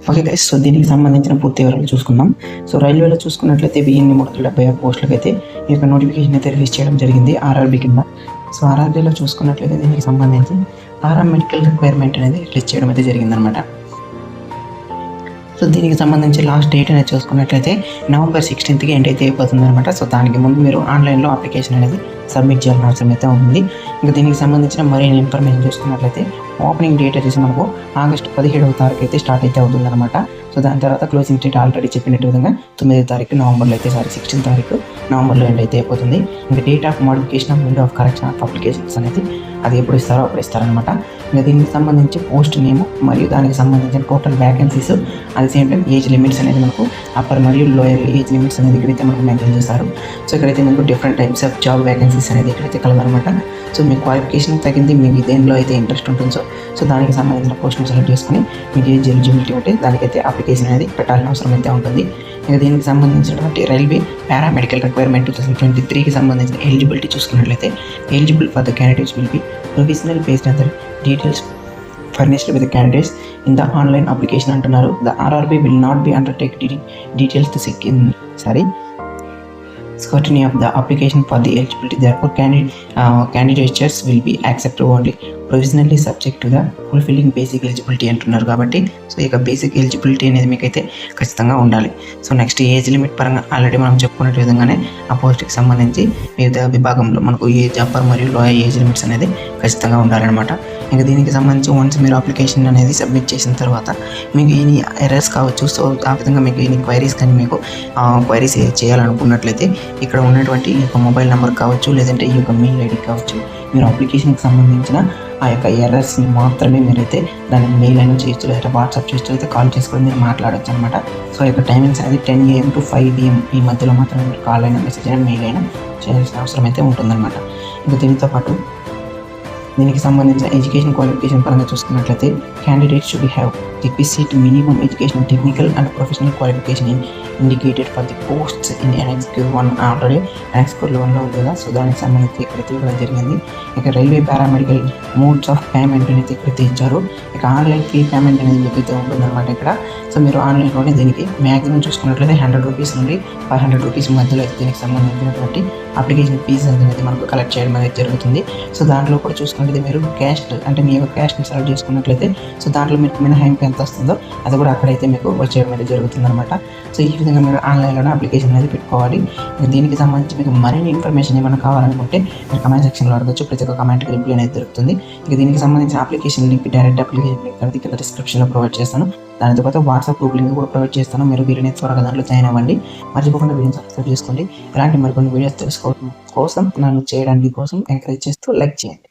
Okay guys, so దీనికి సంబంధించిన పూర్తి వివరాలు చూసుకుందాం. సో రైల్వేలో చూసుకున్నట్లయితే 1076 పోస్టులకు అయితే ఈ యొక్క నోటిఫికేషన్ అయితే రిలీజ్ చేయడం జరిగింది ఆర్ఆర్బీ కింద. సో ఆర్ఆర్బీలో చూసుకున్నట్లయితే దీనికి సంబంధించి మెడికల్ రిక్వైర్మెంట్ అనేది రిలీజ్ చేయడం అయితే జరిగిందనమాట. సో దీనికి సంబంధించి లాస్ట్ డేట్ అనేది చూసుకున్నట్లయితే నవంబర్ 16కి ఎండ్ అయితే అయిపోతుంది అనమాట. సో దానికి ముందు మీరు ఆన్లైన్లో అప్లికేషన్ అనేది సబ్మిట్ చేయాల్సిన అవసరం అయితే ఉంది. ఇంకా దీనికి సంబంధించిన మరిన్ని ఇన్ఫర్మేషన్ చూసుకున్నట్లయితే ఓపెనింగ్ డేట్ వచ్చేసి మనకు ఆగస్టు 17వ తారీఖు అయితే స్టార్ట్ అయితే అవుతుంది అనమాట. సో దాని తర్వాత క్లోజింగ్ డేట్ ఆల్రెడీ చెప్పినట్టు విధంగా 9వ తారీఖు నవంబర్లో అయితే 16వ తారీఖు నవంబర్లో ఎండ్ అయితే అయిపోతుంది. ఇంకా date of modification of window of correction of applications అనేది అది ఎప్పుడు ఇస్తారో అప్పుడు ఇస్తారనమాట. ఇంకా దీనికి సంబంధించి పోస్ట్ నేమ్ మరియు దానికి సంబంధించిన total vacancies at the same time age limits అనేది మనకు అప్పర్ మరియు లోయర్ ఏజ్ లిమిట్స్ అనేది ఇక్కడైతే మనకు మెన్షన్ చేస్తారు. సో ఇక్కడైతే మీకు different types of job vacancies అనేది ఇక్కడైతే కలదనమాట. సో మీ క్వాలిఫికేషన్ తగ్గింది, మీకు దేనిలో అయితే ఇంట్రెస్ట్ ఉంటుందో సో దానికి సంబంధించిన పోస్ట్ని సెలెక్ట్ చేసుకుని మీకు ఏజ్ ఎలిజిబిలిటీ ఉంటే దానికైతే అప్లికేషన్ అనేది పెట్టాల్సిన అవసరం అయితే ఉంటుంది. ఇంకా దీనికి సంబంధించినటువంటి రైల్వే పారామెడికల్ రిక్వైర్మెంట్ 2023కి సంబంధించిన ఎలిజిబిలిటీ చూసుకున్నట్లయితే eligible for the candidates will be provisional based on the details furnished with the candidates in the online application అంటున్నారు. The RRB will not be undertake details to scrutiny of the application for the eligibility. Therefore, candidatures will be accepted only provisionally subject to the fulfilling basic eligibility అంటున్నారు. కాబట్టి so ఇక basic eligibility అనేది మీకైతే ఖచ్చితంగా ఉండాలి. So next age limit పరంగా already మనం చెప్పుకునే విధంగానే ఆ పోస్ట్కి సంబంధించి వివిధ విభాగంలో మనకు ఏజ్ అప్పర్ మరియు లోయర్ ఏజ్ లిమిట్స్ అనేది ఖచ్చితంగా ఉండాలన్నమాట. ఇంకా దీనికి సంబంధించి వన్స్ మీరు అప్లికేషన్ అనేది సబ్మిట్ చేసిన తర్వాత మీకు ఎనీ ఎర్రర్స్ కావచ్చు, సో ఆ విధంగా మీకు ఎనీ క్వైరీస్ కానీ మీకు క్వైరీస్ చేయాలనుకున్నట్లయితే ఇక్కడ ఉన్నటువంటి ఈ యొక్క మొబైల్ నెంబర్ కావచ్చు, లేదంటే ఈ యొక్క మెయిల్ ఐడి కావచ్చు, మీరు అప్లికేషన్కి సంబంధించిన ఆ యొక్క ఎర్రర్స్ని మాత్రమే మీరైతే దానికి మెయిల్ అయినా చేయొచ్చు, లేదా వాట్సాప్ చేయొచ్చు, అయితే కాల్ చేసుకొని మీరు మాట్లాడచ్చు అనమాట. సో ఈ యొక్క టైమింగ్స్ అనేది 10 AM to 5 PM ఈ మధ్యలో మాత్రమే మీరు కాల్ అయినా మెసేజ్ అయినా మెయిల్ అయినా చేయాల్సిన అవసరం అయితే ఉంటుందన్నమాట. ఇంకా దీనితో పాటు దీనికి సంబంధించిన ఎడ్యుకేషన్ క్వాలిఫికేషన్ పరంగా చూసుకున్నట్లయితే candidate should have requisite minimum education technical and professional qualification indicated for the posts in NXQ1 already NXQ1లో ఉంది కదా. సో దానికి సంబంధించి ఇక్కడైతే ఇవ్వడం జరిగింది. ఇక railway paramedical modes of payment అనేది ఇక్కడైతే ఇచ్చారు. ఇక ఆన్లైన్ ఫీ పేమెంట్ అనేది మీకైతే ఉంటుందన్నమాట ఇక్కడ. సో మీరు ఆన్లైన్లోనే దీనికి మ్యాక్సిమం చూసుకున్నట్లయితే 100 రూపీస్ నుండి 500 రూపీస్ మధ్యలో అయితే దీనికి సంబంధించినటువంటి అప్లికేషన్ ఫీజు అనేది మనకు కలెక్ట్ చేయడం అనేది జరుగుతుంది. సో దాంట్లో కూడా చూసుకున్నట్లయితే మీరు క్యాస్ట్ అంటే మీ యొక్క క్యాస్ట్ని సెలెక్ట్ చేసుకున్నట్లయితే సో దాంట్లో మీకు మినహాయింపు ఎంత వస్తుందో అది కూడా అక్కడైతే మీకు వచ్చేయడం అనేది జరుగుతుంది అనమాట. సో ఈ విధంగా మీరు ఆన్లైన్లోనే అప్లికేషన్ అనేది పెట్టుకోవాలి. దీనికి సంబంధించి మీకు మరిన్ని ఇన్ఫర్మేషన్ ఏమైనా కావాలనుకుంటే మీరు కమెంట్ సెక్షన్లో అడగచ్చు, ప్రతి ఒక్క కమెంట్కి రిప్లై అనేది దొరుకుతుంది. ఇక దీనికి సంబంధించిన application link direct application link అనేది కింద డిస్క్రిప్షన్లో ప్రొవైడ్ చేస్తాను. దానితో పాటు వాట్సాప్ గ్రూప్ లింక్ కూడా ప్రొవైడ్ చేస్తాను. మీరు వీడియోని త్వరగా దాంట్లో జాయిన్ అవ్వండి. మర్చిపోకుండా వీడియోని సబ్స్క్రైబ్ చేసుకోండి. ఇలాంటి మరికొన్ని వీడియోస్ తెలుసుకోవడం కోసం నన్ను చేయడానికి కోసం ఎంకరేజ్ చేస్తూ లైక్ చేయండి.